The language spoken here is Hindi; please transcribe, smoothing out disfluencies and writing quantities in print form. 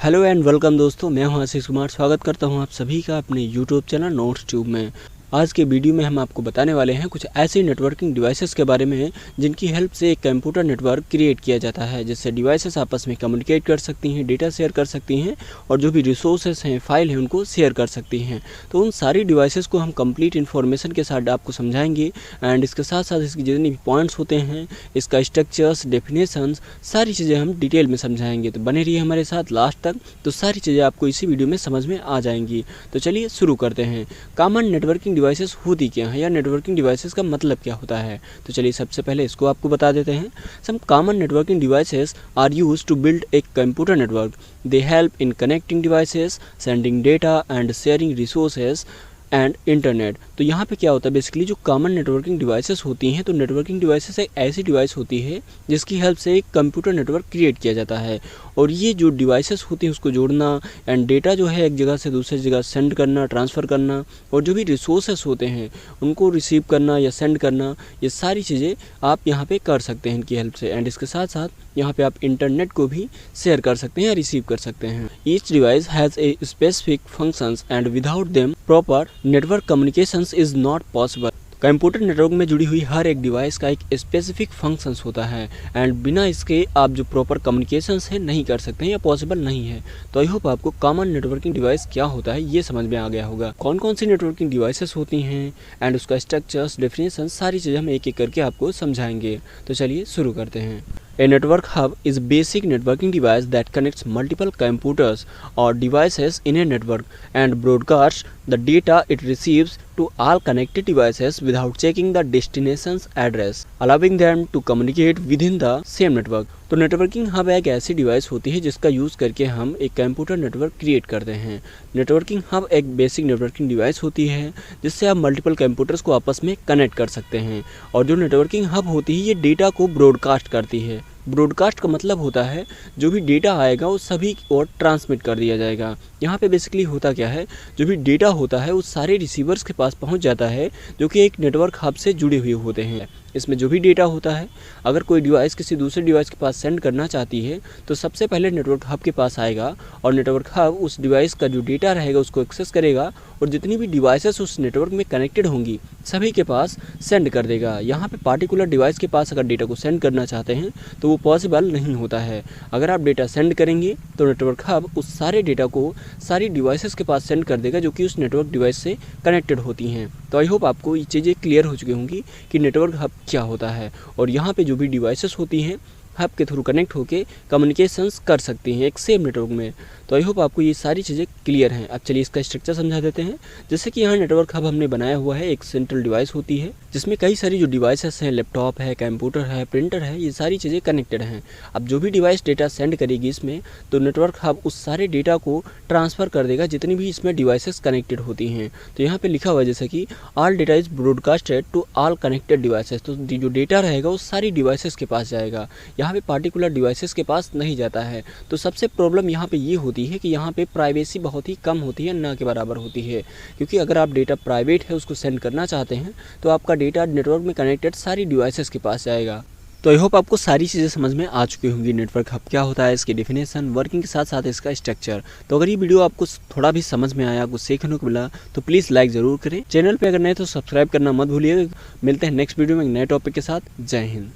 हेलो एंड वेलकम दोस्तों, मैं हूं आशीष कुमार। स्वागत करता हूं आप सभी का अपने यूट्यूब चैनल नोट्स ट्यूब में। आज के वीडियो में हम आपको बताने वाले हैं कुछ ऐसे नेटवर्किंग डिवाइसेस के बारे में जिनकी हेल्प से एक कंप्यूटर नेटवर्क क्रिएट किया जाता है, जिससे डिवाइसेस आपस में कम्युनिकेट कर सकती हैं, डेटा शेयर कर सकती हैं और जो भी रिसोर्सेस हैं, फाइल हैं, उनको शेयर कर सकती हैं। तो उन सारी डिवाइसेस को हम कंप्लीट इन्फॉर्मेशन के साथ आपको समझाएंगे एंड इसके साथ साथ इसकी जितनी भी पॉइंट्स होते हैं, इसका स्ट्रक्चर्स, डेफिनेशंस, सारी चीज़ें हम डिटेल में समझाएंगे। तो बने रहिए हमारे साथ लास्ट तक, तो सारी चीज़ें आपको इसी वीडियो में समझ में आ जाएंगी। तो चलिए शुरू करते हैं। कॉमन नेटवर्किंग डिवाइसेस होती क्या है या नेटवर्किंग डिवाइसेस का मतलब क्या होता है। तो चलिए सबसे पहले इसको आपको बता देते हैं। Some common networking devices are used to build a computer network. They help in connecting devices, sending data and sharing resources and internet. तो यहाँ पे क्या होता है, बेसिकली जो कॉमन नेटवर्किंग डिवाइसेस होती हैं, तो नेटवर्किंग डिवाइसेस एक ऐसी डिवाइस होती है जिसकी हेल्प से एक कंप्यूटर नेटवर्क क्रिएट किया जाता है। और ये जो डिवाइसेस होती हैं उसको जोड़ना एंड डेटा जो है एक जगह से दूसरी जगह सेंड करना, ट्रांसफ़र करना, और जो भी रिसोर्सेस होते हैं उनको रिसीव करना या सेंड करना, ये सारी चीज़ें आप यहाँ पे कर सकते हैं इनकी हेल्प से। एंड इसके साथ साथ यहाँ पे आप इंटरनेट को भी शेयर कर सकते हैं या रिसीव कर सकते हैं। Each device has a specific functions and without them proper network communications is not possible. Computer network में जुड़ी हुई हर एक डिवाइस का एक स्पेसिफिक फंक्शंस होता है एंड बिना इसके आप जो प्रॉपर कम्युनिकेशंस है नहीं कर सकते हैं या पॉसिबल नहीं है। तो आई होप आपको कॉमन नेटवर्किंग डिवाइस क्या होता है ये समझ में आ गया होगा। कौन कौन सी नेटवर्किंग डिवाइसेस होती हैं एंड उसका स्ट्रक्चर्स, डेफिनेशन, सारी चीज़ें हम एक एक करके आपको समझाएंगे। तो चलिए शुरू करते हैं। A network hub is basic networking device that connects multiple computers or devices in a network and broadcasts the data it receives to all connected devices without checking the destination's address, allowing them to communicate within the same network। तो नेटवर्किंग हब एक ऐसी डिवाइस होती है जिसका यूज़ करके हम एक कंप्यूटर नेटवर्क क्रिएट करते हैं। नेटवर्किंग हब एक बेसिक नेटवर्किंग डिवाइस होती है जिससे आप मल्टीपल कंप्यूटर्स को आपस में कनेक्ट कर सकते हैं। और जो नेटवर्किंग हब होती है ये डेटा को ब्रॉडकास्ट करती है। ब्रॉडकास्ट का मतलब होता है जो भी डेटा आएगा वो सभी और ट्रांसमिट कर दिया जाएगा। यहाँ पे बेसिकली होता क्या है, जो भी डेटा होता है वो सारे रिसीवर्स के पास पहुँच जाता है जो कि एक नेटवर्क हब से जुड़े हुए होते हैं। इसमें जो भी डेटा होता है, अगर कोई डिवाइस किसी दूसरे डिवाइस के पास सेंड करना चाहती है तो सबसे पहले नेटवर्क हब के पास आएगा और नेटवर्क हब उस डिवाइस का जो डेटा रहेगा उसको एक्सेस करेगा और जितनी भी डिवाइसेस उस नेटवर्क में कनेक्टेड होंगी सभी के पास सेंड कर देगा। यहाँ पे पार्टिकुलर डिवाइस के पास अगर डेटा को सेंड करना चाहते हैं तो वो पॉसिबल नहीं होता है। अगर आप डेटा सेंड करेंगे तो नेटवर्क हब उस सारे डेटा को सारी डिवाइसेस के पास सेंड कर देगा जो कि उस नेटवर्क डिवाइस से कनेक्टेड होती हैं। तो आई होप आपको ये चीज़ें क्लियर हो चुकी होंगी कि नेटवर्क हब क्या होता है और यहाँ पे जो भी डिवाइसेस होती हैं हब के थ्रू कनेक्ट होके कम्युनिकेशंस कर सकती हैं एक सेम नेटवर्क में। तो आई होप आपको ये सारी चीज़ें क्लियर हैं। अब चलिए इसका स्ट्रक्चर समझा देते हैं। जैसे कि यहाँ नेटवर्क हब हमने बनाया हुआ है, एक सेंट्रल डिवाइस होती है जिसमें कई सारी जो डिवाइसेस हैं, लैपटॉप है, कंप्यूटर है, प्रिंटर है, ये सारी चीज़ें कनेक्टेड हैं। अब जो भी डिवाइस डेटा सेंड करेगी इसमें तो नेटवर्क हब उस सारे डेटा को ट्रांसफ़र कर देगा जितनी भी इसमें डिवाइसेस कनेक्टेड होती हैं। तो यहाँ पर लिखा हुआ है जैसे कि all data is broadcasted to all connected devices. तो जो डेटा रहेगा वो सारी डिवाइसेस के पास जाएगा, यहाँ पे पार्टिकुलर डिवाइसेस के पास नहीं जाता है। तो सबसे प्रॉब्लम यहाँ पे ये होती है कि यहाँ पे प्राइवेसी बहुत ही कम होती है, ना के बराबर होती है। क्योंकि अगर आप डेटा प्राइवेट है उसको सेंड करना चाहते हैं तो आपका डेटा नेटवर्क में कनेक्टेड सारी डिवाइसेस के पास जाएगा। तो आई होप आपको सारी चीज़ें समझ में आ चुकी होंगी। नेटवर्क हब क्या होता है, इसकी डेफिनेशन, वर्किंग के साथ साथ इसका स्ट्रक्चर। तो अगर ये वीडियो आपको थोड़ा भी समझ में आया, कुछ सीखने को मिला तो प्लीज़ लाइक ज़रूर करें। चैनल पे अगर नए तो सब्सक्राइब करना मत भूलिएगा। मिलते हैं नेक्स्ट वीडियो में एक नए टॉपिक के साथ। जय हिंद।